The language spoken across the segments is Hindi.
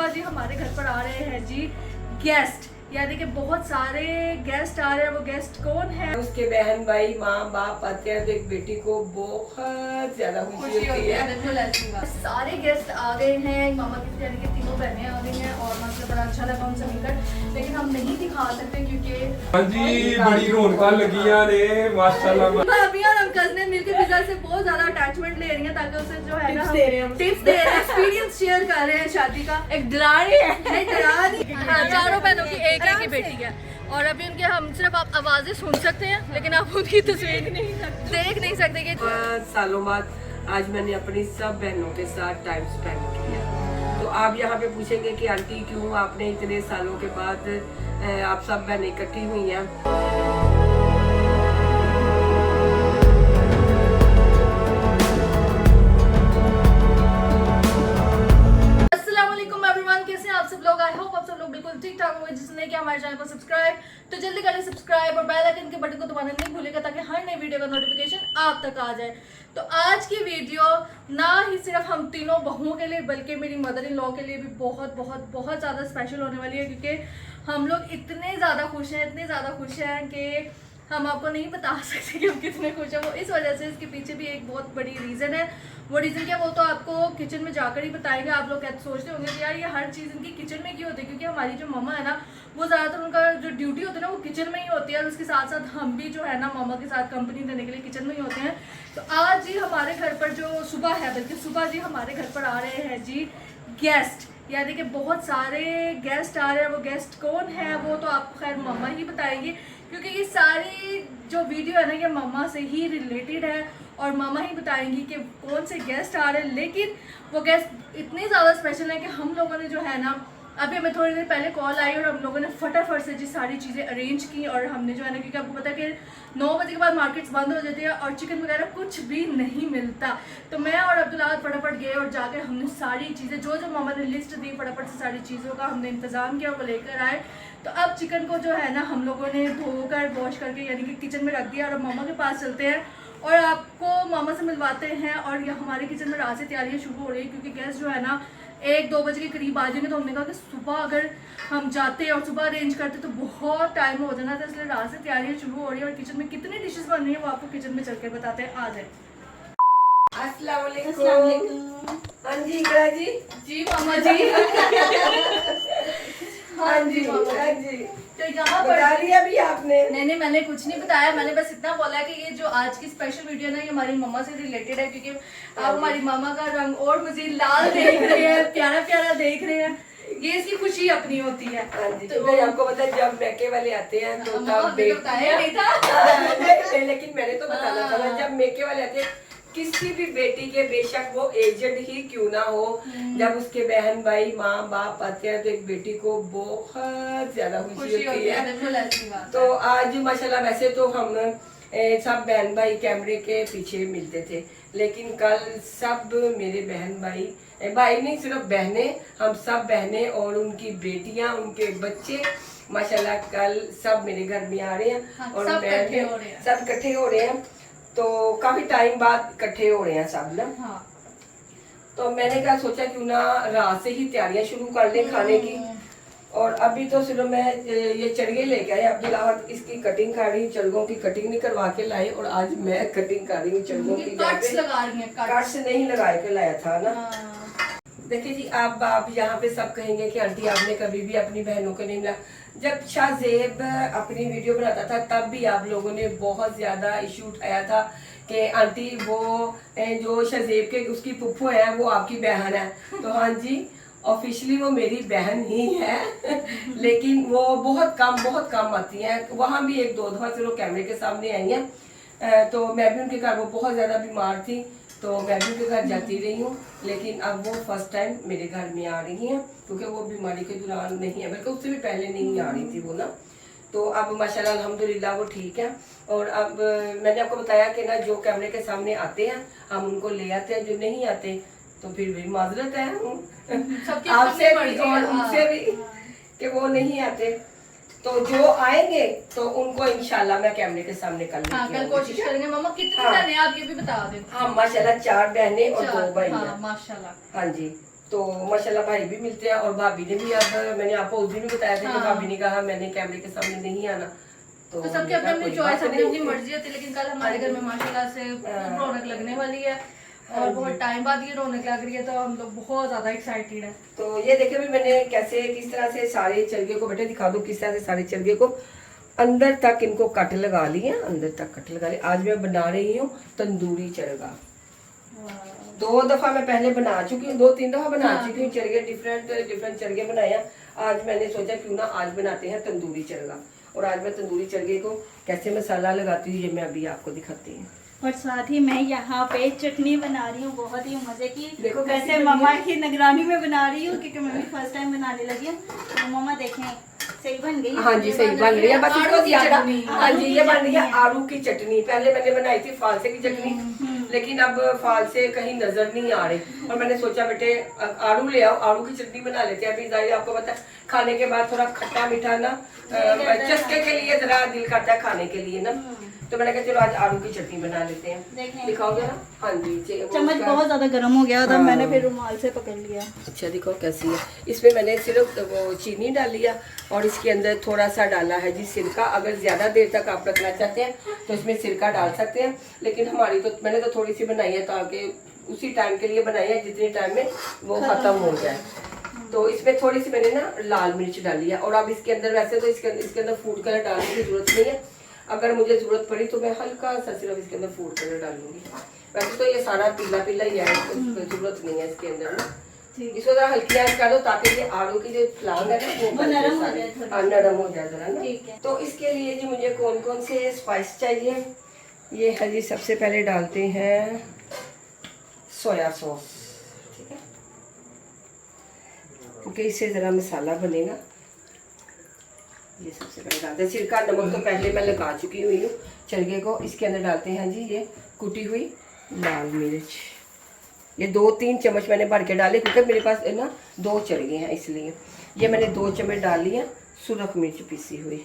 सुबह जी हमारे घर पर आ रहे हैं जी गेस्ट, यानी कि बहुत सारे गेस्ट आ रहे हैं। वो गेस्ट कौन है? उसके बहन भाई माँ बाप आते हैं तो एक बेटी को बहुत ज्यादा खुशी होती है। बिल्कुल ऐसी बात। सारे गेस्ट आ गए हैं, मामा की यानी कि तीनों बहनें आ गई हैं और मतलब बड़ा अच्छा लगा उनसे मिलकर, लेकिन हम नहीं दिखा सकते क्योंकि हाँ जी बड़ी रौनक लगी रे माशाल्लाह। अभी और अंकल ने मिलकर फिजा से बहुत ज्यादा अटैचमेंट ले रही हैं ताकि उसे जो है ना टिप्स दे रहे हैं, एक्सपीरियंस शेयर कर रहे हैं शादी का। एक डरानी है, नहीं डरानी। हाँ, चारों बहनों की एक एक ही बेटी है और अभी उनके हम सिर्फ आप आवाजें सुन सकते हैं लेकिन आप उनकी तस्वीर देख नहीं सकते कि 5 सालों बाद आज मैंने अपनी सब बहनों के साथ टाइम स्पेंड किया। तो आप यहाँ पे पूछेंगे कि आंटी क्यों आपने इतने सालों के बाद आप सब बहनें इकट्ठी हुई हैं। आप सब लोग, आई होप आप सब लोग बिल्कुल ठीक ठाक होंगे। जिसने किया हमारे चैनल को सब्सक्राइब तो जल्दी करें सब्सक्राइब और बेल आइकन के बटन को दबाना नहीं भूलेगा ताकि हर नई वीडियो का नोटिफिकेशन आप तक आ जाए। तो आज की वीडियो ना ही सिर्फ हम तीनों बहुओं के लिए बल्कि मेरी मदर इन लॉ के लिए भी बहुत बहुत बहुत ज़्यादा स्पेशल होने वाली है, क्योंकि हम लोग इतने ज़्यादा खुश हैं, इतने ज़्यादा खुश हैं कि हम आपको नहीं बता सकते कि हम कितने खुश हैं। वो इस वजह से, इसके पीछे भी एक बहुत बड़ी रीज़न है। वो रीज़न क्या, वो तो आपको किचन में जाकर ही बताएंगे। आप लोग क्या सोचते होंगे कि यार ये हर चीज़ इनकी किचन में क्यों होती है, क्योंकि हमारी जो मम्मा है ना वो ज़्यादातर उनका जो ड्यूटी होती है ना वो किचन में ही होती है और उसके साथ साथ हम भी जो है ना मामा के साथ कंपनी देने के लिए किचन में ही होते हैं। तो आज जी हमारे घर पर जो सुबह है, बल्कि सुबह जी हमारे घर पर आ रहे हैं जी गेस्ट, यानी कि बहुत सारे गेस्ट आ रहे हैं। वो गेस्ट कौन है वो तो आपको खैर मम्मा ही बताएंगे, क्योंकि ये सारी जो वीडियो है ना ये मम्मा से ही रिलेटेड है और मामा ही बताएंगी कि कौन से गेस्ट आ रहे हैं। लेकिन वो गेस्ट इतने ज़्यादा स्पेशल हैं कि हम लोगों ने जो है ना अभी हमें थोड़ी देर पहले कॉल आई और हम लोगों ने फटाफट से जी सारी चीज़ें अरेंज की और हमने जो है ना, क्योंकि आपको पता है कि 9 बजे के बाद मार्केट्स बंद हो जाती है और चिकन वगैरह कुछ भी नहीं मिलता। तो मैं और अब्दुल्ला फटाफट गए और जाकर हमने सारी चीज़ें जो जो मामा ने लिस्ट दी फटाफट से सारी चीज़ों का हमने इंतज़ाम किया, वो लेकर आए। तो अब चिकन को जो है ना हम लोगों ने धोकर वॉश करके यानी कि किचन में रख दिया और अब मामा के पास चलते हैं और आपको मामा से मिलवाते हैं। और ये हमारे किचन में रात से तैयारियाँ शुरू हो रही है, क्योंकि गेस्ट जो है ना 1-2 बजे के करीब आ जाएंगे। तो हमने कहा कि सुबह अगर हम जाते और सुबह अरेंज करते तो बहुत टाइम हो जाना था, इसलिए रात से तैयारियाँ शुरू हो रही है। और किचन में कितनी डिशेस बन रही है वो आपको किचन में चलकर बताते हैं। आ जाए। अस्सलाम वालेकुम। हाँ जी इकरा जी। जी मामा जी। हाँ जी हाँ जी। तो यहाँ बता पर दिया भी आपने? नहीं, मैंने कुछ नहीं बताया। मैंने बस इतना बोला है कि ये जो आज की स्पेशल वीडियो है ना ये हमारी मम्मा से रिलेटेड है, क्योंकि आप हमारी मामा का रंग और मुझे लाल देख रहे हैं, प्यारा प्यारा देख रहे हैं, ये इसकी खुशी अपनी होती है। हाँ जी, तो तो आपको पता है जब मैके वाले आते हैं तो तब बताया नहीं था। लेकिन मैंने तो बताना था ना, जब मैके वाले आते हैं किसी भी बेटी के बेशक वो एजेड ही क्यों ना हो, जब उसके बहन भाई माँ बाप आते हैं तो एक बेटी को बहुत ज्यादा खुशी होती है। तो आज माशाल्लाह वैसे तो हम सब बहन भाई कैमरे के पीछे मिलते थे, लेकिन कल सब मेरे बहन भाई नहीं सिर्फ बहनें, हम सब बहनें और उनकी बेटियां उनके बच्चे माशाल्लाह कल सब मेरे घर में आ रहे हैं। हाँ, और सब इकट्ठे हो रहे हैं। तो काफी टाइम बाद इकट्ठे हो रहे हैं सब ना। हाँ। तो मैंने क्या सोचा क्यों ना रात से ही तैयारियां शुरू कर ले खाने की। और अभी तो सिर्फ मैं ये चरगे लेके आए, अब्दुल्ला इसकी कटिंग कर रही हूँ, चरगों की कटिंग नहीं करवा के लाए और आज मैं कटिंग कर रही हूँ चरगों की। कट्स लगा रही हैं, कट्स नहीं लगा के लाया था ना। देखिए जी आप यहाँ पे सब कहेंगे कि आंटी आपने कभी भी अपनी बहनों को नहीं मिला। जब शाहजेब अपनी वीडियो बनाता था तब भी आप लोगों ने बहुत ज्यादा इशू उठाया था कि आंटी वो जो शाहजेब के उसकी पुप्पो है वो आपकी बहन है। तो हाँ जी ऑफिशियली वो मेरी बहन ही है लेकिन वो बहुत कम आती हैं। वहाँ भी 1-2 दफा चलो कैमरे के सामने आई हैं। तो मैं भी उनके घर, वो बहुत ज्यादा बीमार थी तो मैं भी उनके घर जाती रही हूँ, लेकिन अब वो फर्स्ट टाइम मेरे घर में आ रही हैं क्योंकि वो बीमारी के दौरान नहीं है, बल्कि उससे भी पहले नहीं आ रही थी वो ना। तो अब माशाल्लाह अल्हम्दुलिल्लाह वो ठीक है। और अब मैंने आपको बताया कि ना जो कैमरे के सामने आते हैं हम उनको ले आते हैं, जो नहीं आते तो फिर भी माजरत है आपसे भी और उनसे भी कि वो नहीं आते। तो जो आएंगे तो उनको इंशाल्लाह मैं कैमरे के सामने कर हाँ, कल कोशिश करेंगे। मामा कितनी बहनें आप ये भी बता दें। हाँ माशाल्लाह 4 बहनें और 2 भाई हाँ, माशाल्लाह। हाँ जी तो माशाल्लाह भाई भी मिलते हैं और भाभी ने भी, अब मैंने आपको उस दिन भी बताया था कि हाँ। भाभी ने कहा मैंने कैमरे के सामने नहीं आना, तो सबकी अपनी अपनी चॉइस, अपनी अपनी मर्जी होती है। लेकिन कल हमारे घर में माशाल्लाह से रौनक लगने वाली है और बहुत टाइम बाद ये रौनक लग रही है, तो हम लोग बहुत ज्यादा एक्साइटेड है। तो ये देखिए भी मैंने कैसे किस तरह से सारे चरगे को, बेटे दिखा दो किस तरह से सारे चरगे को अंदर तक इनको कट लगा लिए, अंदर तक कट लगा लिए। आज मैं बना रही हूँ तंदूरी चरगा। 2 दफा मैं पहले बना चुकी हूँ, 2-3 दफा बना चुकी हूँ चरगे, डिफरेंट चरगे बनाया। आज मैंने सोचा क्यों ना आज बनाते हैं तंदूरी चरगा। और आज मैं तंदूरी चरगे को कैसे मसाला लगाती हूँ ये मैं अभी आपको दिखाती हूँ। और साथ ही मैं यहाँ पे चटनी बना रही हूँ बहुत ही मजे की। देखो कैसी वैसे बनी मम्मा है। की निगरानी में बना रही हूँ क्योंकि मैं भी फर्स्ट टाइम बनाने लगी हूँ। तो मम्मा देखें सही बन गई। हाँ जी सही बन रही है, बस इसको आड़ू की ज्यादा। चटनी। हाँ जी ये बन रही है आड़ू की चटनी। पहले मैंने बनाई थी फालसे की चटनी, लेकिन अब फालसे कहीं नजर नहीं आ रहे और मैंने सोचा बेटे आड़ू ले आओ, आड़ू की चटनी बना लेते हैं। अभी जाहिर आपको पता है खाने के बाद थोड़ा खट्टा मीठा ना चस्के के लिए जरा दिल करता है खाने के लिए ना, तो मैंने कहा चलो आज आलू की चटनी बना लेते हैं। देखें। दिखाओगे ना? हाँ जी चम्मच बहुत ज्यादा गर्म हो गया था, हाँ। मैंने फिर रुमाल से पकड़ लिया। अच्छा दिखाओ कैसी है। इसमें मैंने सिर्फ वो चीनी डाली है और इसके अंदर थोड़ा सा डाला है जी सिरका। अगर ज्यादा देर तक आप रखना चाहते हैं तो इसमें सिरका डाल सकते हैं, लेकिन हमारी तो मैंने तो थोड़ी सी बनाई है ताकि उसी टाइम के लिए बनाई है जितने टाइम में वो खत्म हो जाए। तो इसमें थोड़ी सी मैंने ना लाल मिर्च डाली है। और अब इसके अंदर वैसे तो इसके अंदर फूड कलर डालने की जरूरत नहीं है, अगर मुझे जरूरत पड़ी तो मैं हल्का सा सिर्फ इसके अंदर फूड कलर डालूंगी। वैसे तो ये सारा पीला पीला ही है, जरूरत नहीं है इसके अंदर ना। इसको जरा हल्की आंच कर दो ताकि ये आलू की जो फ्लांग है ना वो नरम हो जाए थोड़ा। नरम हो जाए जरा ना। ठीक है। तो इसके लिए जी मुझे कौन कौन से स्पाइस चाहिए, ये है जी सबसे पहले डालते हैं सोया सॉस, ठीक है, क्योंकि इससे ज़रा मसाला बनेगा। ये सबसे पहले डालते हैं सिरका। नमक तो पहले मैं लगा चुकी हुई हूँ चरगे को। इसके अंदर डालते हैं जी ये कुटी हुई लाल मिर्च। ये 2-3 चम्मच मैंने भर के डाले क्योंकि मेरे पास है ना 2 चरगे हैं, इसलिए ये मैंने 2 चम्मच डाल लिया सुरख मिर्च पीसी हुई।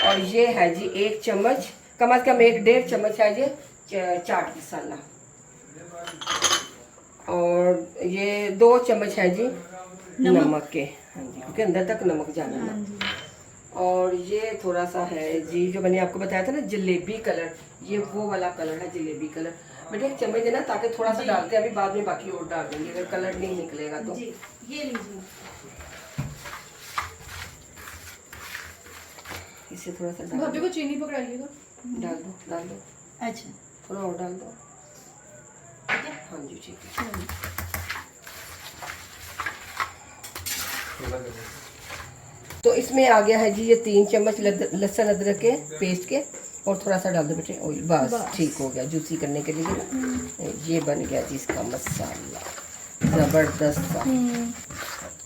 और ये है जी 1 चम्मच, कम से कम 1-1.5 चम्मच है ये चाट मसाला। और ये 2 चम्मच है जी नमक के, हाँ जी, क्योंकि अंदर तक नमक जाना है। और ये थोड़ा सा है जी जो मैंने आपको बताया था ना जलेबी कलर, ये वो वाला कलर है जलेबी कलर। बेटे एक चम्मच देना ताकि थोड़ा सा डालते हैं, अभी बाद में बाकी और डाल देंगे अगर कलर नहीं निकलेगा तो। जी ये लीजिए। इसे थोड़ा सा डाल भाभी को चीनी पकड़ाइएगा। डाल दो अच्छा थोड़ा और डाल दो। हाँ जी ठीक है। तो इसमें आ गया है जी ये 3 चम्मच लहसुन अदरक के पेस्ट के और थोड़ा सा डाल दो बेटे ऑयल, बस ठीक हो गया जूसी करने के लिए। ये बन गया जी इसका मसाला जबरदस्त सा।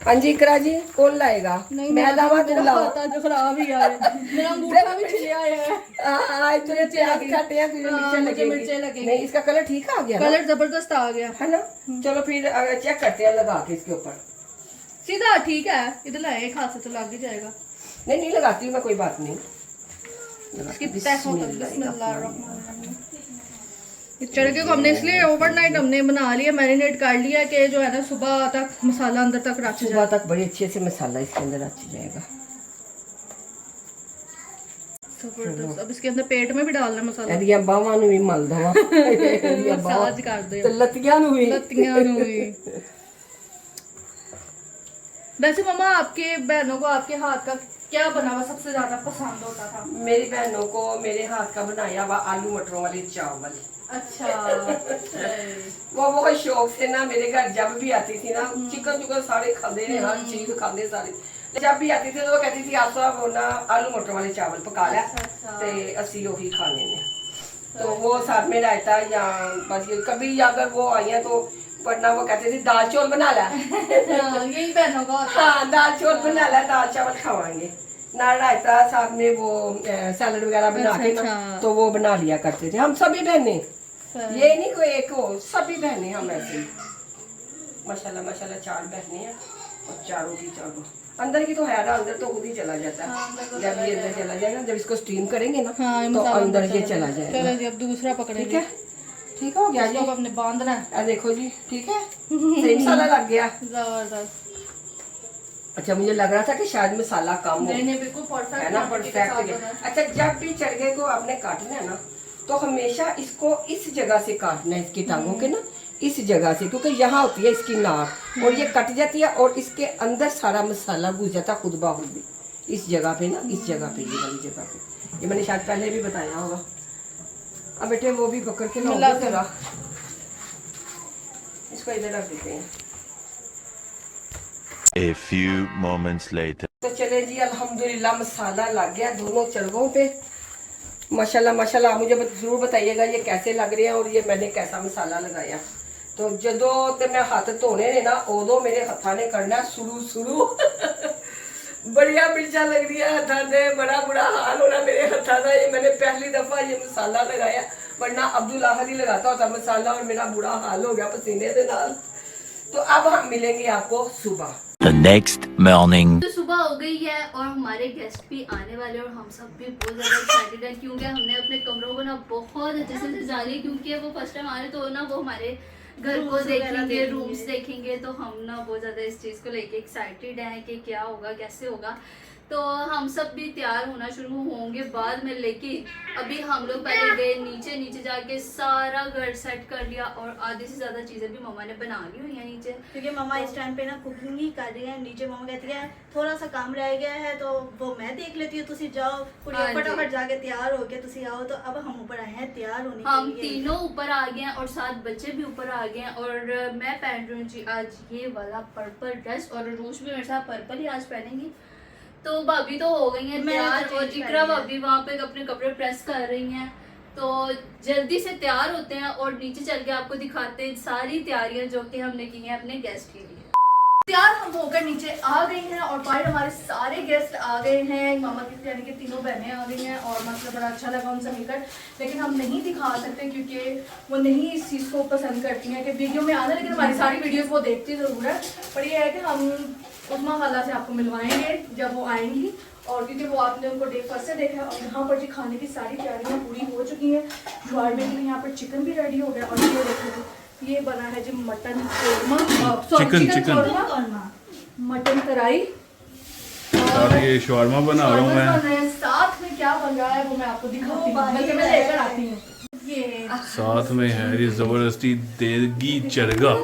हाँ जी इकरा जी कौन लाएगा? मैं लावा तू लावा जो खराब ही आ रहा है, मेरा अंगूठा भी छिलिया है। हाँ तुझे प्याज काटे हैं, तुझे हाँ, मिर्चें मुझे लगेंगी। मिर्चें लगेंगी। नहीं इसका कलर ठीक आ गया ना? कलर जबरदस्त आ गया है ना। चलो फिर चेक करते हैं लगा के इसके ऊपर। सीधा ठीक है, इधर लाए एक हाथ से तो लग ही जाएगा। नहीं लगाती हूँ मैं, कोई बात नहीं। इसकी तहों तक बिस्मिल्लाहिर्रहमानिर्रहीम। इस चरगे को हमने इसलिए ओवरनाइट हमने बना लिया, मैरिनेट कर लिया कि जो है ना सुबह तक मसाला अंदर तक रच सुबह जाए। तक बड़े अच्छे से मसाला इसके अंदर रच जाएगा। जबरदस्त। अब इसके अंदर पेट में भी डालना मसाला। ਇਹਦੀਆਂ ਬਾਹਾਂ ਨੂੰ ਵੀ ਮਲ ਦਵਾ ਇਹਦੀਆਂ ਬਾਹਾਂ मसाज कर दो ਤੇ ਲੱਤੀਆਂ ਨੂੰ ਵੀ। लत्तियां हुई। वैसे मम्मा आपके बहनों को आपके हाथ का क्या बना हुआ सबसे ज्यादा पसंद होता था? मेरी बहनों को मेरे हाथ का बनाया हुआ आलू मटरों वाले चावल। अच्छा। वो बहुत शौक से ना मेरे घर जब भी आती थी ना, चिकन चुकन सारे खाते हैं, हर चीज खाते सारे। जब भी आती थी तो वो कहती थी आप सब वो ना आलू मटर वाले चावल पका लिया ते असी वही खाने ने। तो वो साथ में रायता या बस ये कभी अगर वो आई है तो, वरना वो कहते थे दाल चौल बना ला। हाँ, यही बहनों का होता है। हाँ दाल चौल बना ला, दाल चावल खावाएंगे ना, रायता साथ में वो सैलड वगैरह बना के ना, तो वो बना लिया करते थे हम सभी बहनें। ये नहीं कोई एक हो, सभी बहनें हम ऐसे ही माशाल्लाह माशाल्लाह 4 बहनें हैं और चारों की चारों। अंदर की तो है ना, अंदर तो खुद ही चला जाता है। जब ये अंदर चला जाएगा, जब इसको स्टीम करेंगे ना हाँ, तो अंदर ये चला जाएगा। चलो जी अब दूसरा पकड़ेंगे। ठीक है ठीक हो गया जी। अब हमने बांधना है। आ देखो जी, ठीक है, सही मसाला लग गया। जबरदस्त। अच्छा, मुझे लग रहा था कि शायद मसाला कम हो, नहीं बिल्कुल परफेक्ट है ना, परफेक्ट। अच्छा, जब भी चरगे को आपने काटना है ना, तो हमेशा इसको इस जगह से काटना है, इसकी टांगों के ना इस जगह से, क्योंकि यहाँ होती है इसकी नाक और ये कट जाती है और इसके अंदर सारा मसाला घुस जाता है खुद ब खुद भी। इस जगह पे ना, इस जगह पे, ये वाली जगह पे, ये मैंने शायद पहले भी बताया होगा। अब बेटे वो भी पकड़ के मिला लाओगे जरा, इसको इधर रख देते हैं। A few moments later. तो चले जी, अल्हम्दुलिल्लाह मसाला लग गया दोनों चरगों पे। माशाल्लाह माशाल्लाह। आप मुझे जरूर बताइएगा ये कैसे लग रहे हैं और ये मैंने कैसा मसाला लगाया। तो जदों ते मैं हाथ धोने ने ना, उदों मेरे हत्था ने करना शुरू शुरू बढ़िया मिर्चा लग रही है हत्था ने, बड़ा बुरा हाल होना मेरे हत्था का। ये मैंने पहली दफा ये मसाला लगाया, वरना अब्दुल अहद ही लगाता होता मसाला और मेरा बुरा हाल हो गया पसीने के नाल। तो अब हम मिलेंगे आपको सुबह। The next morning. तो सुबह हो गई है और हमारे गेस्ट भी आने वाले और हम सब भी बहुत ज़्यादा एक्साइटेड हैं, क्योंकि हमने अपने कमरों को ना बहुत अच्छे से सजा लिया, क्योंकि वो फर्स्ट टाइम आ रहे तो ना वो हमारे घर को देखेंगे, रूम्स देखेंगे, तो हम ना बहुत ज़्यादा इस चीज़ को लेके एक्साइटेड हैं कि क्या होगा, कैसे होगा। तो हम सब भी तैयार होना शुरू होंगे बाद में, लेकिन अभी हम लोग पहले गए नीचे जाके सारा घर सेट कर लिया और आधी से ज्यादा चीजें भी मम्मा ने बना ली हुई हैं नीचे, क्योंकि मम्मा इस टाइम पे ना कुकिंग ही कर रही है। नीचे मम्मा कहती है थोड़ा सा काम रह गया है तो वो मैं देख लेती हूँ, तुसी जाओ हाँ जी। फटाफट जाके तैयार होके तुसी आओ। तो अब हम ऊपर आए हैं तैयार होने हम के लिए। तीनों ऊपर आ गए हैं और 7 बच्चे भी ऊपर आ गए हैं। और मैं पहन रही हूँ जी आज ये वाला पर्पल ड्रेस, और रूश भी मेरे साथ पर्पल ही आज पहनेंगी। तो भाभी तो हो गई हैं मैं तैयार तो और चेंज इकरा कर लिया। भाभी वहाँ पे अपने कपड़े प्रेस कर रही हैं। तो जल्दी से तैयार होते हैं और नीचे चल के आपको दिखाते हैं सारी तैयारियां जो कि हमने की हैं अपने गेस्ट के लिए। तैयार हम होकर नीचे आ गए हैं और बाहर हमारे सारे गेस्ट आ गए हैं। मामा की यानी कि तीनों बहनें आ गई हैं और मतलब बड़ा अच्छा लगा उनसे मिलकर, लेकिन हम नहीं दिखा सकते क्योंकि वो नहीं इस चीज़ को पसंद करती हैं कि वीडियो में आना, लेकिन हमारी सारी वीडियोस वो देखती ज़रूर है। पर ये है कि हम उस्मा खाला से आपको मिलवाएंगे जब वो आएंगी, और क्योंकि वो आपने उनको डे फर्स्ट से देखा। और यहाँ पर जी खाने की सारी तैयारियाँ पूरी हो चुकी हैं। ज्वार में के लिए यहाँ पर चिकन भी रेडी हो गया और ये देखो ये बना है जी mutton korma, chicken korma, mutton kadai और ये शॉर्मा बना रहा हूँ मैं। साथ में क्या बन रहा है वो मैं आपको दिखाती हूँ, बल्कि मैं लेकर आती हूँ। ये साथ में है ये जबरदस्ती देगी चरगा।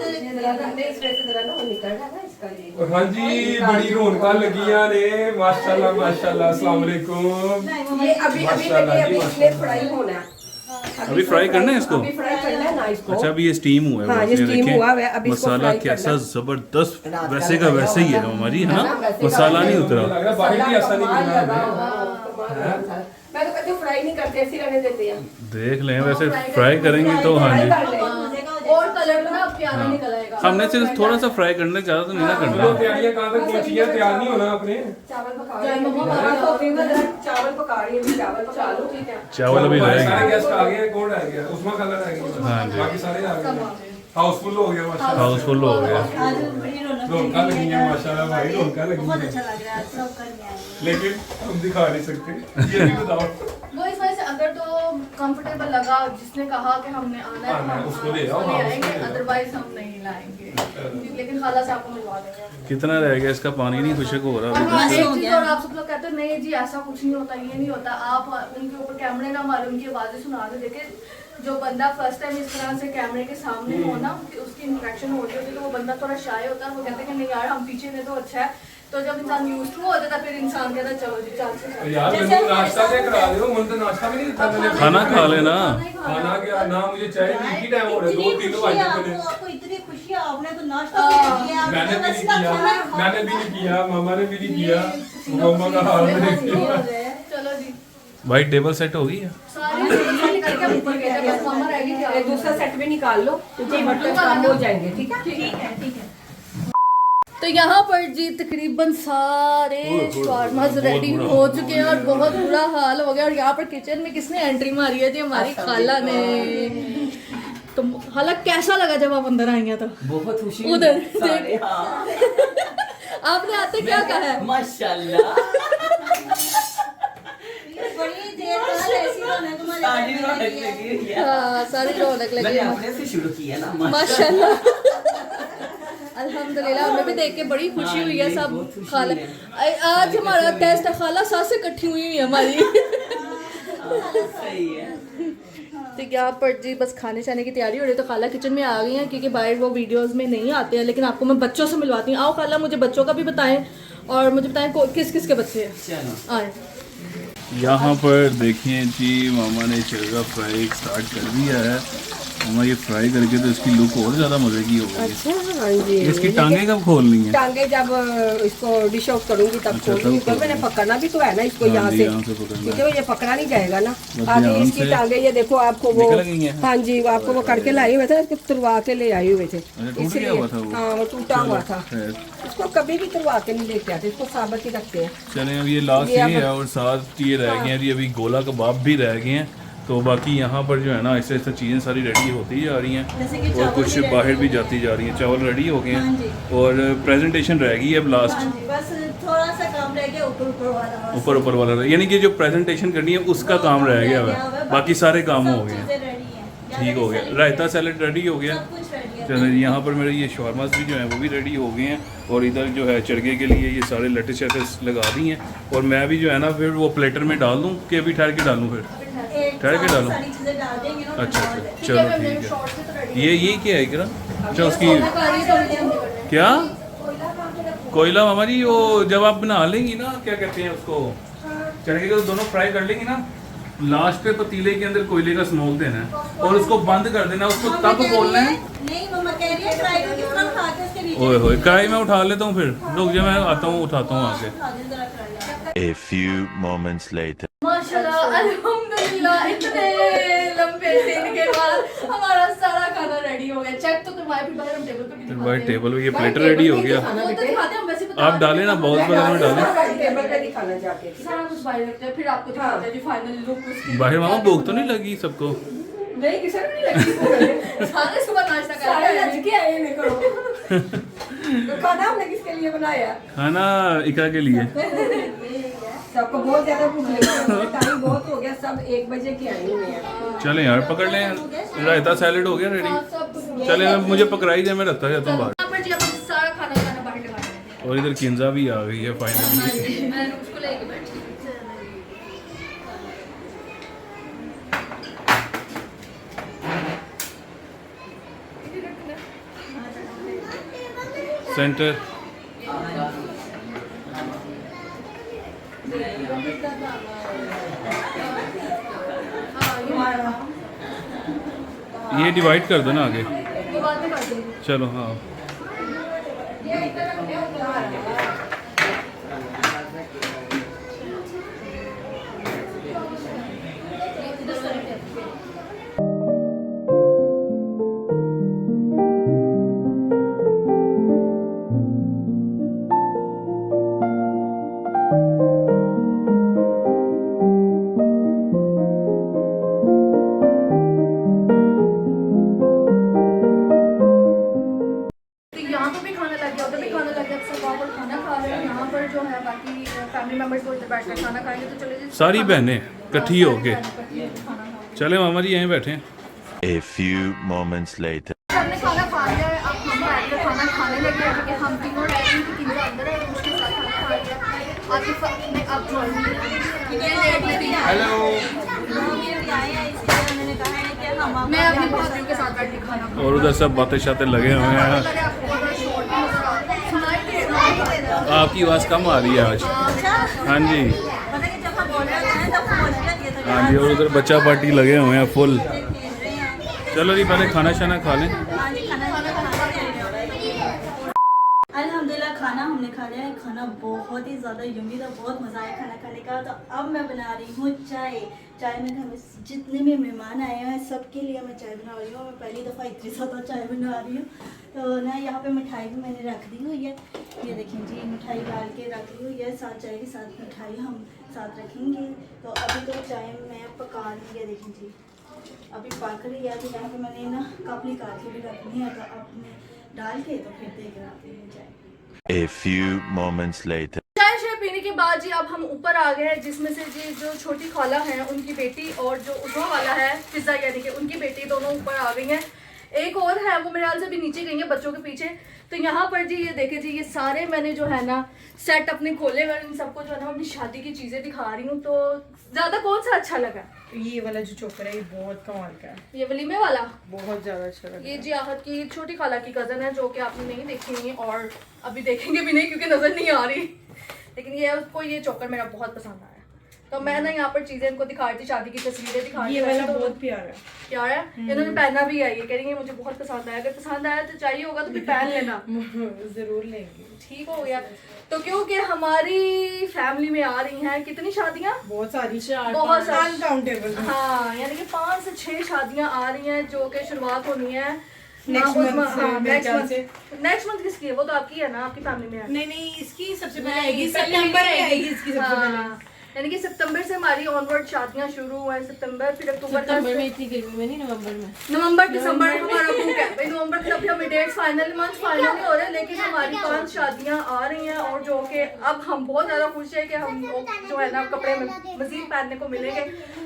हाँ जी, बड़ी रौनक लगियां ने, माशाल्लाह माशाल्लाह। अस्सलाम वालेकुम। ये अभी माशाल्लाह जी, इसने फ्राई होना है। अभी फ्राई करना है इसको? अभी फ्राई करना है ना इसको। अच्छा, अभी ये स्टीम हुआ है। हाँ, ये स्टीम हुआ है, अब इसको मसाला फ्राई कैसा करना है। जबरदस्त, वैसे का वैसे ही है हमारी, है ना, वैसे का मसाला वैसे नहीं लग उतरा। रहा है बाहर भी ऐसा नहीं कमाल करना लगा, है। कमाल लगा। मैं तो कहती हूँ फ्राई नहीं करते, ऐसे रहने देते हैं। देख लें, वैसे फ्राई करेंगे तो हाँ जी। और कलर ना प्यारा निकल आएगा। हमने सिर्फ थोड़ा सा फ्राई करना, ज़्यादा तो नहीं ना चलो करना। तैयारियां कहाँ तक पहुंची हैं? तैयार नहीं होना आपने? चावल पका जय रही मम्मा, हूँ। बाबा, तो फिर मैं जरा चावल पका रही हूँ, चावल पका लो, ठीक है। चावल अभी हमारे सारे रहेंगे। गेस्ट आ गए हैं। कौन रह गया? उस्मा खाला रह गई। हाँ जी। बाकी सारे आ गए। हाउसफुल हो गया माशाल्लाह। हाउसफुल हो गया। आज बड़ी रौनक रौनक लगी है माशाल्लाह भाई, रौनक लगी बहुत है। अच्छा लग रहा है, सब करके आए हैं। लेकिन हम दिखा नहीं सकते, ये भी बताओ। वो इस वजह से अगर तो कंफर्टेबल लगा, जिसने कहा कि हमने आना है आना है, हम उसको ले आओ, हाँ, आएंगे, उसको ले आओ। अदरवाइज हम नहीं लाएंगे। लेकिन खाला से आपको मिलवा देंगे। कितना रह गया इसका? पानी नहीं खुशक हो रहा और अभी हाँ, तक। एक चीज और आप सब लोग कहते हैं नहीं जी ऐसा कुछ नहीं होता, ये नहीं होता। आप उनके ऊपर कैमरे ना मारो, उनकी आवाजें सुना दो। देखिए जो बंदा फर्स्ट टाइम इस तरह से कैमरे के सामने हो ना, उसकी इंटरेक्शन हो रही होती है तो वो बंदा थोड़ा शाय होता है। वो कहते हैं कि नहीं यार हम पीछे ने तो अच्छा है। तो जब इंसान यूज्ड टू हो जाता है फिर इंसान कहता है चलो जी चल से यार मैंने नाश्ता क्या करा दो, मुझे तो नाश्ता भी नहीं देता मैंने। खाना खा लेना। खाना क्या ना, मुझे चाय पी की टाइम हो रहा है, 2-3 बजे मैंने। आपको इतनी खुशी है, आपने तो नाश्ता भी किया, मैंने भी नहीं आपने किया, खाना मैंने भी नहीं किया, मामा ने भी नहीं किया, मम्मा का हाल नहीं किया। चलो जी भाई टेबल सेट हो गई है। सारे सेट करके हम ऊपर गए थे, बस मामा रह गई थी। एक दूसरा सेट भी निकाल लो, क्योंकि बर्तन कम हो जाएंगे, ठीक है। ठीक है, ठीक है। तो यहाँ पर जी तकरीबन सारे शवारमाज रेडी हो चुके हैं और बहुत बुरा हाल हो गया। और यहाँ पर किचन में किसने एंट्री मारी है जी? हमारी खाला ने। तो हालांकि कैसा लगा जब आप अंदर आई हैं? तो बहुत खुशी उधर सारे, हाँ। आपने आते क्या कहा है? माशाल्लाह। बड़ी देर बाद ऐसी सारी रौनक लगी हुई है। हाँ सारी रौनक लगी मैंने है अपने से शुरू किया ना माशाल्लाह। अल्हम्दुलिल्लाह हमें भी देख के बड़ी खुशी हुई है सब बहुत खुशी खाला। है। आज हमारा टेस्ट है, खाला सास इकट्ठी हुई हुई है हमारी। सही है। तो यहाँ पर जी बस खाने शाने की तैयारी हो रही है। तो खाला किचन में आ गई हैं क्योंकि बाहर वो वीडियोस में नहीं आते हैं, लेकिन आपको मैं बच्चों से मिलवाती हूँ। आओ खाला, मुझे बच्चों का भी बताएं और मुझे बताएं किस किस के बच्चे हैं। चलो आए यहाँ पर देखिए जी, मामा ने चरगा फ्राई स्टार्ट कर दिया है। मामा ये फ्राई करके तो इसकी लुक और ज़्यादा मज़े की होगी। अच्छा हाँ जी। इसकी टांगे कब खोलनी है? टांगे जब इसको डिश आउट करूंगी तब अच्छा, खोलूंगी। तब पर मैंने पकड़ना भी तो है ना इसको हाँ यहाँ जी, से, यहाँ से पकड़ना है। क्योंकि ये पकड़ा नहीं जाएगा ना। बस आगे ध्यान इसकी से। टांगे ये देखो आपको वो, निकल गई हैं? हाँ जी वो आपको वो करके लाए हुए थे, इसको तुरवा के ले आए हुए थे। टूट गया हुआ था वो? हाँ वो टूटा हुआ था। खैर, इसको कभी भी तुरवा के नहीं लेके आते, इसको साबित ही रखते हैं। चलें अब ये लास्ट ये ये है और साथ ये रह गए हैं जी, अभी गोला कबाब भी रह गए हैं। तो बाकी यहाँ पर जो है ना ऐसे ऐसे चीज़ें सारी रेडी होती जा रही हैं और कुछ बाहर भी जाती जा रही हैं। चावल रेडी हो गए हैं और प्रेजेंटेशन रह गई है अब लास्ट। बस थोड़ा सा काम रह गया ऊपर वाला, ऊपर वाला यानी कि जो प्रेजेंटेशन करनी है उसका काम रह गया हुआ है, बाकी सारे काम हो गए हैं। ठीक हो गया, रायता सैलड रेडी हो गया। चलो जी, यहाँ पर मेरे ये शॉर्मास भी जो हैं वो भी रेडी हो गए हैं और इधर जो है चरगे के लिए ये सारे लटे शटेस लगा दी हैं। और मैं भी जो है ना फिर वो प्लेटर में डाल दूँ कि अभी ठहर के डालूँ? फिर ठहर के डालूं? अच्छा अच्छा चलो ठीक है। ये क्या है किरण? अच्छा उसकी क्या कोयला मामा जी, वो जब आप बना लेंगी ना क्या कहते हैं उसको, चरगे को दोनों फ्राई कर लेंगी ना, लास्ट पे पतीले के अंदर कोयले का स्मोक देना है और उसको बंद कर देना, उसको तब बोलना है। नहीं मम्मा कह रही है फ्राई करके पूरा खा के उसके नीचे ओए होए, कढ़ाई में उठा लेता हूँ, फिर रुक जा मैं आता हूँ, उठाता हूँ आके। A few moments later. माशाल्लाह अल्हम्दुलिल्लाह इतने लंबे दिन के बाद हमारा सारा खाना रेडी हो गया। चेक तो करवाए, फिर बाहर हम टेबल पे भी दिखाते भाई हैं। टेबल पे ये प्लेटर रेडी हो गया। वो तो दिखाते हैं, हम वैसे बता आप डालें ना, बहुत बड़ा में डालें। टेबल पे दिखाना जाके। सारा कुछ बाहर रखते हैं, फिर आपको दिखाते हैं जी फाइनल लुक उसकी। बाहर मामा भूख तो नहीं लगी सबको? नहीं किसी को नहीं लगी। सारे सुबह नाश्ता सारे करते लज हैं। के आए मेरे को। तो खाना हमने किसके लिए बनाया? खाना इकरा के लिए। सबको बहुत ज्यादा भूख लगी है, टाइम बहुत हो गया, सब 1 बजे के आए हुए हैं। चले यार पकड़ लें, रायता सैलेड हो गया रेडी। चले मुझे पकड़ाई दे, मैं रखता जाता हूँ बाहर। यहाँ पर जी अपन सारा खाना खाना बाहर लगा देते हैं। और इधर किंजा भी आ गई है फाइनली। मैं उसको लेके बैठी। सेंटर ये डिवाइड कर दो ना आगे। वो बाद में कर देंगे। चलो हाँ फैमिली मेंबर्स को इधर बैठकर खाना खाएंगे। तो चलो जी सारी बहनें इकट्ठी होके चले मामा जी यहीं बैठे हैं। A few moments later. हमने खाना खा लिया है, अब हम बैठकर खाना खाने लगे हैं क्योंकि हम तीनों रह गए थे, किंजा अंदर है और उसके साथ खाना खा लिया। आतिफ ने अब ज्वाइन किया। हेलो, मैं अपनी भाइयों के साथ बैठ के खाना खा और उधर सब बातें शातें लगे हुए हैं। आपकी आवाज़ कम आ रही है आज। हाँ जी हाँ जी, और उधर बच्चा पार्टी लगे हुए हैं फुल। चलो जी पहले खाना शाना खा लें। अल्हम्दुलिल्लाह खाना हमने खा लिया है। खाना बहुत ही ज़्यादा यम्मी था, बहुत मज़ा आया खाना खाने का। तो अब मैं बना रही हूँ चाय। चाय में घर में जितने भी मेहमान आए हैं सबके लिए मैं चाय बना रही हूँ। मैं पहली दफ़ा इतनी ज़्यादा चाय बना रही हूँ। तो ना यहाँ पे मिठाई भी मैंने रख दी हुई है, ये देखें जी, मिठाई डाल के रख दी हुई है। साथ चाय के साथ मिठाई हम साथ रखेंगे। तो अभी तो चाय मैं पका रही है, देखें जी अभी पक रही है। तो यहाँ पे मैंने ना कप निकाल के भी रखनी है, तो अब मैं डाल के तो फिर देख रही हूँ चाय। A few moments later. चाय शाय पीने के बाद जी अब हम ऊपर आ गए हैं, जिसमें से जी जो छोटी खाला है उनकी बेटी और जो उधर वाला है फिजा यानी कि उनकी बेटी दोनों ऊपर आ गई हैं। एक और है वो मेरे ख्याल से भी नीचे गई है बच्चों के पीछे। तो यहाँ पर जी ये देखे जी ये सारे मैंने जो है ना सेट अपने खोले हुए, इन सबको जो है ना अपनी शादी की चीज़ें दिखा रही हूँ। तो ज़्यादा कौन सा अच्छा लगा? ये वाला जो चोकर है ये बहुत कमाल का है, ये वलीमे वाला बहुत ज्यादा अच्छा लगा। ये जी आहत की छोटी खाला की कज़न है जो कि आपने नहीं देखी हुई और अभी देखेंगे भी नहीं क्योंकि नज़र नहीं आ रही, लेकिन ये उसको ये चोकर मेरा बहुत पसंद आया। तो मैं ना यहाँ पर चीजें इनको दिखा रही थी, शादी की तस्वीरें दिखा रही थी। ये वाला तो बहुत प्यारा है। प्यारा है, इन्होंने पहना भी है, ये कह रही है मुझे बहुत पसंद आया। अगर पसंद आया तो चाहिए होगा तो फिर पहन लेना। जरूर लेंगे। ठीक हो गया। तो क्योंकि हमारी फैमिली में आ रही हैं कितनी शादियाँ, बहुत सारी, बहुत सारी, अनकाउंटेबल। हाँ यानी कि 5 से 6 शादियाँ आ रही हैं जो कि शुरुआत होनी है नेक्स्ट मंथ किसकी है? वो तो आपकी है ना, आपकी फैमिली में है। नहीं इसकी सबसे पहले आएगी सितंबर में आएगी इसकी सबसे पहले। यानी कि सितंबर से हमारी ऑनवर्ड शादियां शुरू हुआ है। सितंबर फिर अक्टूबर में इतनी गर्मी में नहीं, नवंबर में, नवंबर दिसंबर हमारा बुक है भाई। नवंबर तक अभी डेट्स फाइनल मंथ फाइनल नहीं हो रहे, लेकिन हमारी 5 शादियां आ रही हैं और जो कि अब हम बहुत ज़्यादा खुश है कि हम जो है ना कपड़े में मजीद पहनने को मिलेंगे।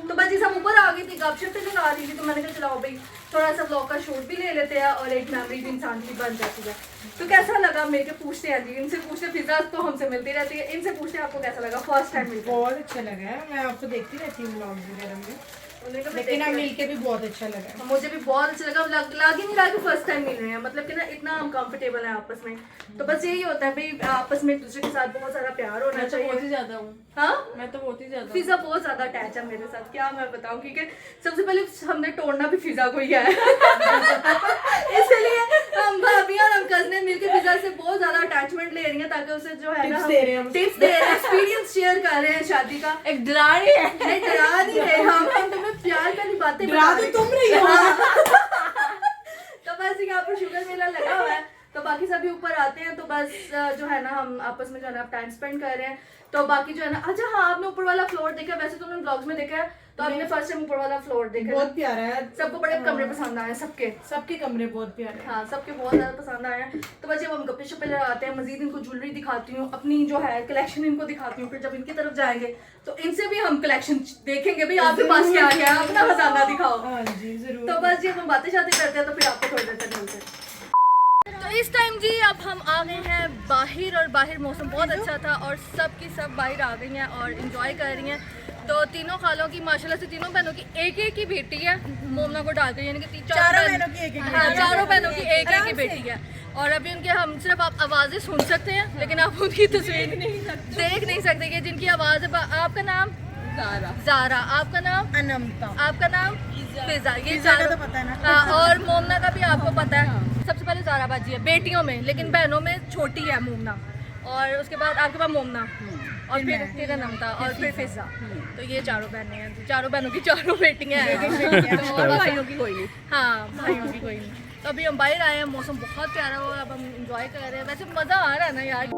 तो बस जिस हम ऊपर आ गई थी गपशप पे लगा रही थी, तो मैंने कहा चलाओ भाई थोड़ा सा ब्लॉग का शूट भी ले लेते हैं और एक मेमोरी भी इंसान की बन जाती है। तो कैसा लगा मेरे के पूछते हैं जी, इनसे पूछते, फिजा तो हमसे मिलती रहती है, इनसे पूछते हैं आपको कैसा लगा फर्स्ट टाइम मिलकर? बहुत अच्छा लगा है, मैं आपको देखती रहती हूँ ब्लॉग वगैरह में, लेकिन अब मिलके भी बहुत अच्छा लगा। मुझे भी बहुत अच्छा लगा, लग ही नहीं रहा कि फर्स्ट टाइम मिल रहे हैं, मतलब कि ना इतना हम कंफर्टेबल हैं आपस में। तो बस यही होता है भाई आपस में एक दूसरे के साथ बहुत सारा प्यार होना मैं तो चाहिए। बहुत ही ज्यादा हूँ। हाँ मैं तो बहुत ही ज्यादा। फिजा बहुत ज्यादा अटैच है मेरे साथ, क्या मैं बताऊं, क्योंकि सबसे पहले हमने तोड़ना भी फिजा को ही है इसलिए हम भाभी और हम कज़नें मिलकर फिजा से बहुत ज्यादा अटैचमेंट ले रही हैं ताकि उसे जो है ना टिप्स दे रहे हैं, एक्सपीरियंस शेयर कर रहे हैं शादी का। एक डरा रही है, नहीं डरा नहीं रहे हम तुम्हें प्यार वाली बातें डरा तो तुम रही हो। तो बस यहाँ पर शुगर मेला लगा हुआ है, तो बाकी सभी ऊपर आते हैं। तो बस जो है ना हम आपस में जो है ना टाइम स्पेंड कर रहे हैं। तो बाकी जो है ना, अच्छा हाँ आपने ऊपर वाला फ्लोर देखा, वैसे तुमने ब्लॉग्स में देखा है, तो आपने फर्स्ट टाइम ऊपर वाला फ्लोर देखा, बहुत प्यारा है, सबको बड़े कमरे पसंद आए, सबके कमरे बहुत प्यारे हैं। हाँ सबके बहुत ज्यादा पसंद आए हैं। तो बस जब हम गप्पे शप्पे लगाते हैं, मजीद इनको ज्वेलरी दिखाती हूँ, अपनी जो है कलेक्शन इनको दिखाती हूँ, फिर जब इनकी तरफ जाएंगे तो इनसे भी हम कलेक्शन देखेंगे भाई आपके पास क्या क्या है, अपना खजाना दिखाओ। हाँ जी जरूर। तो बस जब हम बातें शातें करते हैं तो फिर आपको थोड़ी देर तक मिलते हैं। तो इस टाइम जी अब हम आ गए हैं बाहर, और बाहर मौसम बहुत अच्छा था और सब की सब बाहर आ गई हैं और इंजॉय कर रही हैं। तो तीनों खालों की माशाल्लाह से तीनों बहनों की एक एक ही बेटी है, मोमना को डाल कर, यानी कि चारों बहनों की एक एक ही बेटी है। और अभी उनके हम सिर्फ आप आवाज़ें सुन सकते हैं, लेकिन आप उनकी तस्वीर देख नहीं सकते कि जिनकी आवाज़ है। आपका नाम ज़ारा, आपका नाम अनमता, आपका नाम फिजा, ये तो पता है ना। हाँ, और मोमना का भी आपको पता है। सबसे पहले ज़ारा बाजी है बेटियों में, लेकिन बहनों में छोटी है मोमना, और उसके बाद आपके पास मोमना, और फिर अनमता, और फिर फिजा। तो ये चारों बहनें हैं, चारों बहनों की चारों बेटियां हैं, और भाइयों की कोई नहीं। हाँ भाइयों की कोई नहीं। तो अभी हम बाहर आए हैं, मौसम बहुत प्यारा हुआ, अब हम इंजॉय कर रहे हैं। वैसे मज़ा आ रहा है ना यार।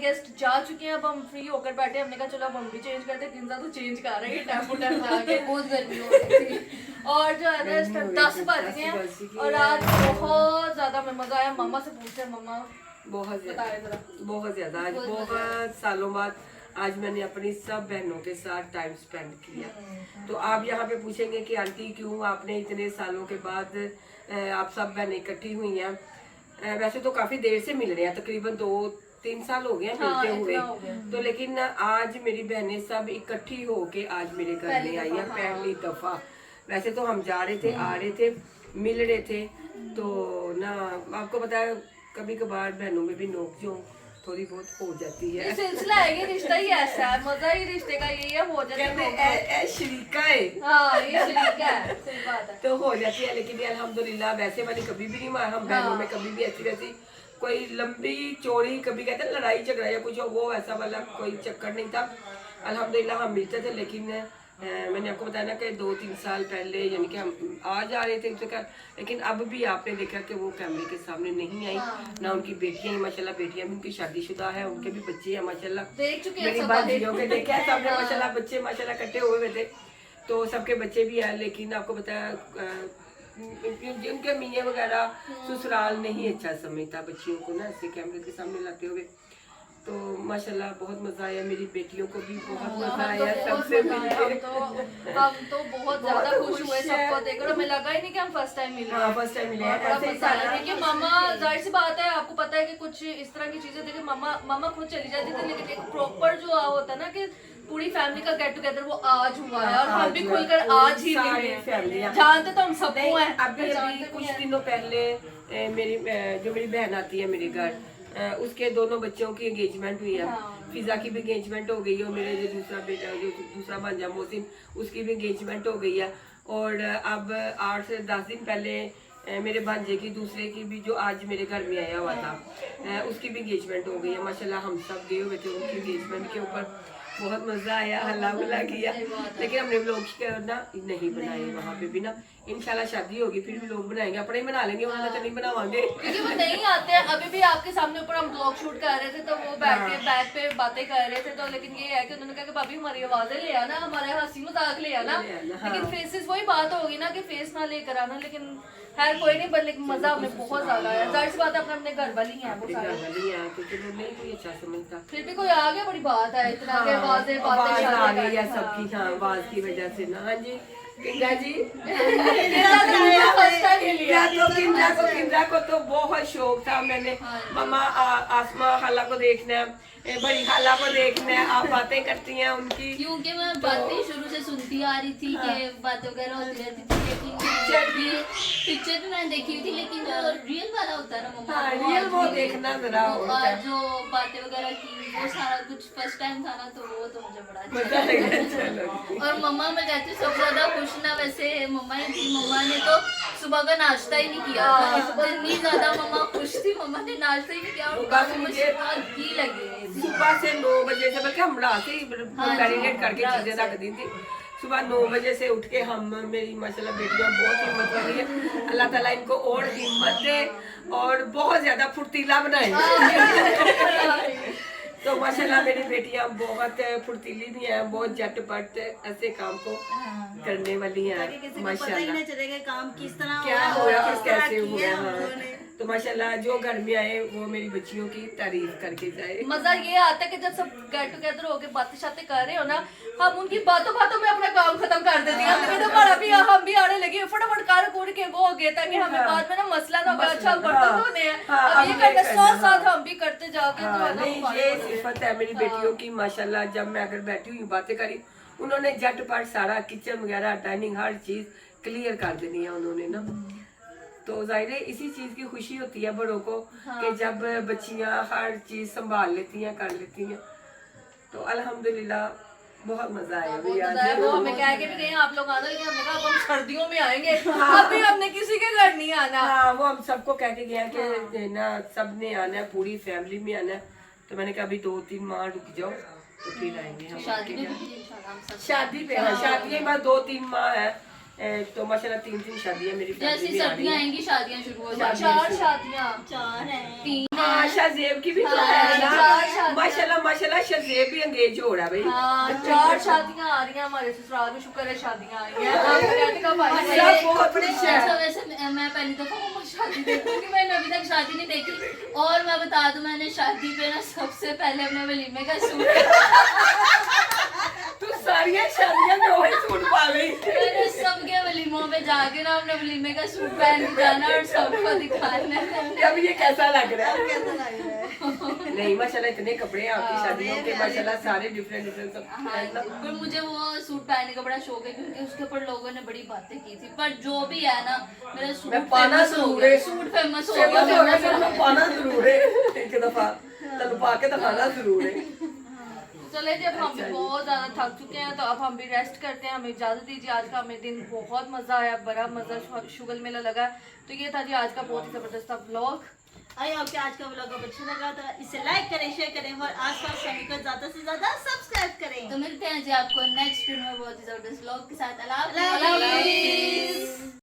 गेस्ट जा चुके हैं, अब हम फ्री होकर बैठे, हमने कहा चलो अब हम भी चेंज करते हैं। जिंदा तो चेंज कर रहे हैं टेम्पो टेम्पो आके, बहुत गर्मी हो रही थी और जो है ना इस टाइम 10 बज गए हैं और आज बहुत ज्यादा में मजा आया। मामा से पूछते हैं, मामा बहुत बताए जरा। बहुत ज्यादा आज बहुत सालों बाद आज मैंने अपनी सब बहनों के साथ टाइम स्पेंड किया। तो आप यहाँ पे पूछेंगे कि आंटी क्यों आपने इतने सालों के बाद आप सब बहनें इकट्ठी हुई हैं। वैसे तो काफी देर से मिल रहे हैं, तकरीबन 2-3 साल हो गए हैं मिलते हुए, तो लेकिन आज मेरी बहनें सब इकट्ठी होके आज मेरे घर में आई हैं पहली दफा। वैसे तो हम जा रहे थे, आ रहे थे, मिल रहे थे, तो ना आपको पता है कभी कभार बहनों में भी नोक-झोंक थोड़ी बहुत हो जाती है। ये सिलसिला है कि रिश्ता ही ऐसा है, मजा ही रिश्ते का यही है, हो जाता है। शरीका है, हाँ ये शरीका है, सही बात है। तो हो जाती है, लेकिन अल्हम्दुलिल्लाह वैसे वाली कभी भी नहीं मार, हम बहनों में कभी भी ऐसी वैसी कोई लंबी चौड़ी, कभी कहते हैं लड़ाई झगड़ा या कुछ हो, वो ऐसा वाला कोई चक्कर नहीं था। अल्हम्दुलिल्लाह हम मिलते थे, लेकिन मैंने आपको बताया ना कि 2-3 साल पहले यानी कि हम आ जा रहे थे उनसे कर, लेकिन अब भी आपने देखा कि वो कैमरे के सामने नहीं आई। ना उनकी बेटियां, माशाल्लाह बेटियां भी उनकी शादीशुदा है, उनके भी बच्चे हैं माशाल्लाह, देख चुके हैं मेरी बाजियों के देखे हैं सबने माशाल्लाह, बच्चे माशाल्लाह इकट्ठे हुए हुए थे। तो सबके बच्चे भी हैं, लेकिन आपको पता है उनके मियाँ वगैरह ससुराल नहीं अच्छा समझता बच्चियों को ना ऐसे कैमरे के सामने लाते हुए। तो माशाल्लाह बहुत मजा आया, मेरी बेटियों को भी बहुत मजा आया सबसे मिलके। हम तो बहुत ज्यादा खुश हुए सबको देखकर, हमें लगा ही नहीं कि हम फर्स्ट टाइम मिले। हाँ फर्स्ट टाइम मिले हैं, बड़ा ऐसे ही मजा आया सारा क्योंकि मामा जाहिर सी बात है, आपको पता है कि कुछ इस तरह की चीजें देखिए मामा खुद चली जाती थी, लेकिन एक प्रॉपर जो होता है ना कि पूरी फैमिली का गेट टुगेदर वो आज हुआ है, और हम भी खुलकर आज ही मिले हैं। जानते तो हम सबको हैं। अभी कुछ दिनों पहले मेरी बहन आती है मेरे घर, उसके दोनों बच्चों की एंगेजमेंट हुई है। फिजा की भी एंगेजमेंट हो गई है, और मेरे जो दूसरा बेटा जो दूसरा भांजा मोहसिन उसकी भी एंगेजमेंट हो गई है। और अब 8 से 10 दिन पहले मेरे भांजे की दूसरे की भी जो आज मेरे घर में आया हुआ था उसकी भी एंगेजमेंट हो गई है। माशाल्लाह हम सब गए हुए थे उनकी एंगेजमेंट के ऊपर, बहुत मजा आया, हल्ला गुल्ला किया, लेकिन हमने व्लॉग ना नहीं बनाए वहाँ पे भी ना। इंशाल्लाह शादी होगी फिर भी लोग बनाएंगे, अपने ही बना लेंगे, उन्होंने तो नहीं बनावांगे क्योंकि वो नहीं आते हैं। अभी भी आपके सामने ऊपर हम ब्लॉग शूट कर रहे थे तो वो बैठ के बैक पे बातें कर रहे थे, तो लेकिन ये है कि उन्होंने कहा कि भाभी हमारी आवाजें ले आना, हमारे हंसी मजाक ले आना, लेकिन फेसेस वही बात होगी ना कि फेस ना लेकर आना। लेकिन खैर कोई नहीं, पर लेकिन मजा हमें बहुत ज्यादा आया। जाहिर सी बात है अपने अपने घर वाली हैं वो सारे, नहीं कोई अच्छा समझता, फिर भी कोई आ गया बड़ी बात है इतना के आवाजें आवाज आ बातें गई है सबकी। हाँ आवाज की वजह से ना। हाँ जी किंद्रा जी, किंद्रा को तो बहुत शौक था। मैंने मम्मा आसमा खाला को देखना है, बड़ी खाला को देखना है, आप बातें करती हैं उनकी। क्योंकि मैं बातें शुरू से सुनती आ रही थी कि बातें वगैरह होती रहती थी, लेकिन पिक्चर भी मैंने देखी हुई थी, लेकिन जो रियल वाला होता है ना मम्मा, रियल वो देखना जरा होता है। और जो बातें वगैरह की वो सारा कुछ फर्स्ट टाइम था ना, तो वो तो मुझे बड़ा अच्छा मजा लगा। लगा, चलो। और मम्मा मैं कहती हूँ सबसे ज्यादा खुश ना वैसे मम्मा ही थी। मम्मा ने तो सुबह का नाश्ता ही नहीं किया था, इतनी ज्यादा मम्मा खुश थी, मम्मा ने नाश्ता ही नहीं किया, और काफी मुझे घी लगी सुबह से 9 बजे से, बल्कि हम रात ही मैरिनेट करके चीजें रख दी थी। सुबह 9 बजे से उठ के हम, मेरी माशाल्लाह बेटियां बहुत हिम्मत वाली है, अल्लाह ताला इनको और हिम्मत दे और बहुत ज्यादा फुर्तीला बनाए। तो माशाल्लाह मेरी बेटियां बहुत फुर्तीली भी हैं, बहुत झटपट ऐसे काम को करने वाली हैं। किसी को पता ही माशाल्लाह नहीं चलेगा काम किस तरह क्या हुआ हुआ और और किस तरह कैसे किया हुआ। उन्होंने। तो माशाल्लाह जो घर में आए वो मेरी बच्चियों की तारीफ करके जाए। मजा ये आता है कि जब सब गेट टुगेदर होके बातें शातें कर रहे हो ना, हम उनकी बातों बातों में अपना काम खत्म कर देते हैं। हमने तो बड़ा भी हम भी आने लगे फटाफट कार कोड़ के वो हो गया, ताकि हमें बाद में ना मसला ना हो। अच्छा बर्तन धोने हैं, अब ये करते साथ साथ हम भी करते जाके तो है ना। नहीं ये सिफत है मेरी बेटियों की माशाल्लाह। जब मैं अगर बैठी हुई बातें करी, उन्होंने झटपट सारा किचन वगैरह डाइनिंग हर चीज क्लियर कर देनी है उन्होंने ना। तो जाहिर है इसी चीज की खुशी होती है बड़ों को कि जब बच्चियां हर चीज संभाल लेती हैं, कर लेती हैं। तो अल्हम्दुलिल्लाह बहुत मजा आया बहुत भैया। मजा आया। वो हमें कह के भी गए आप लोग आना, लेकिन हमने कहा अब हम सर्दियों में आएंगे, अभी हमने किसी के घर नहीं आना। हाँ वो हम सबको कह के गया कि ना सबने आना है, पूरी फैमिली में आना है। तो मैंने कहा अभी 2-3 माह रुक जाओ तो फिर आएंगे हम। शादी में भी इंशाल्लाह हम सब शादी पे, हाँ शादी के बाद 2-3 माह है। तो माशाल्लाह 3 शादियां मेरी जैसी फैमिली में आ रही सर्दियाँ हैं। आएंगी शादियाँ शुरू हो जाएंगी। 4 शादियां 4 है। 3 हाँ शाहजेब की भी तो है ना। माशाल्लाह शाहजेब भी एंगेज हो रहा है भाई। हाँ 4 शादियां आ रही हैं हमारे ससुराल में, शुक्र है शादियां आई हैं। आप कहते कब आई हैं? सब बहुत खुश है। अच्छा वैसे मैं पहली दफा मम्मा शादी देखूंगी, मैंने अभी तक शादी नहीं देखी। और मैं बता दूं मैंने शादी पे ना सबसे पहले अपने वलीमे का सूट तू सारी शादियां में वही सूट पा गई। मैंने सबके वलीमों में जाके ना अपने वलीमे का सूट पहन के जाना और सबको दिखाना है। अब ये कैसा लग रहा है? कैसा लग रहा है? नहीं माशाल्लाह इतने कपड़े हैं आपकी शादियों के, माशाल्लाह सारे डिफरेंट सब है ना। पर मुझे वो सूट पहनने का बड़ा शौक है, क्योंकि उसके ऊपर लोगों ने बड़ी बातें की थी। पर जो भी है ना मेरा सूट मैं पाना फेमस हो जरूर गया, है। सूट फेमस हो फेमस गया। हो गया फिर मैं पाना जरूर है एक दफा, तब पा के दिखाना जरूर है। चले जी अब हम भी बहुत ज्यादा थक चुके हैं, तो अब हम भी रेस्ट करते हैं। हमें इजाजत दीजिए। आज का हमें दिन बहुत मजा आया, बड़ा मजा शुगल मेला लगा। तो ये था जी आज का बहुत ही जबरदस्त व्लॉग। आई आपके आज का व्लॉग अब अच्छा लगा तो इसे लाइक करें, शेयर करें और आसपास सभी को ज्यादा से ज्यादा सब्सक्राइब करें। तो मिलते हैं जी आपको नेक्स्ट वीडियो में बहुत ही जबरदस्त व्लॉग के साथ। अल्लाह अल्लाह हाफिज़। हाफिज़।